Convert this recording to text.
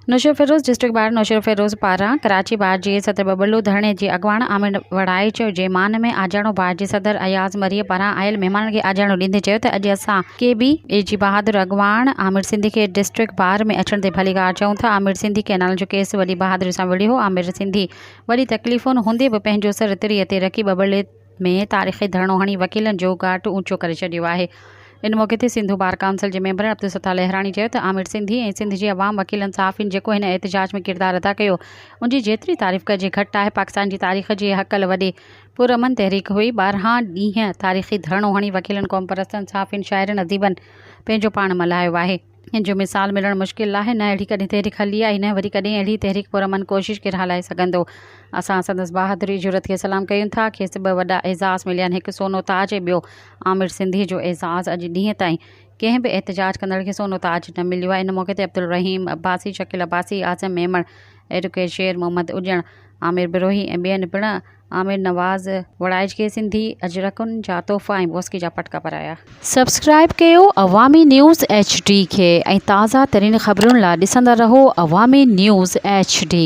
नौशर Firoz district bar नौशर Firoz पारां कराची बार जी सदर बबलू धरणे जी अॻवान आमिर वड़ाए चयो जे मान में आजाणो बार जी सदर अयाज़ मरीअ पारां आयल महिमाननि खे आजाणो ॾींदे चयो त अॼु असां के बि जी बहादुर अॻवान आमिर सिंधी खे डिस्ट्रिक्ट बार में अचण ते भली ॻाल्हि चऊं था। आमिर सिंधी कैनाल जो केस वॾी बहादुरी सां विढ़ियो। आमिर सिंधी वॾी तकलीफ़ुनि हूंदे बि पंहिंजो सर तिरीअ ते रखी बबले में तारीख़ी धरणो हणी वकीलनि जो घाट ऊचो करे छॾियो आहे। इन मौक़े ते सिंधु बार काउंसिल जे मेंबर अब्दुल सत्तार लहरानी चयो त आमिर सिंधी ऐं सिंध जी अवाम वकीलनि साफ़िन जेको हिन एहतजाज में किरदारु अदा कयो उनजी जेतिरी तारीफ़ कजे घटि आहे। पाकिस्तान जी तारीख़ जी हक़ल वॾे पुरअमन तहरीक हुई। 12 ॾींहं तारीख़ी धरणो हणी वकीलनि क़ौम परस्तनि साफ़िन शाइरनि अदीबनि पंहिंजो पाण मल्हायो आहे। इन जो मिसाल मिलणु मुश्किल आहे। न अहिड़ी कॾहिं तहरीक हली आहे न वरी कॾहिं अहिड़ी तहरीक पुरअमन कोशिश केरु हलाए सघंदो। असां संदसि बहादुरी जुरत खे सलाम कयूं था। खेसि ॿ वॾा एज़ाज़ मिलिया आहिनि, हिकु सोनो ताज ऐं ॿियो आमिर सिंधी जो एज़ाज़। अॼु ॾींहं ताईं कंहिं बि एहतजाज कंदड़ खे सोनो ताज न मिलियो आहे। इन मौक़े ते अब्दुल रहीम अब्बासी, शकील अब्बासी, आज़म मेमण, एडवोकेट शेर मोहम्मद उजण, आमिर बिरोही ऐं ॿियनि पिणु आमिर नवाज़ वड़ाइज खे सिंधी अजरकुनि जा तोहफ़ा ऐं मौसीक़ी जा पटका पराया। सब्सक्राइब कयो अवामी न्यूज़ HD खे ऐं ताज़ा तरीन ख़बरुनि लाइ ॾिसंदा रहो अवामी न्यूज़ HD।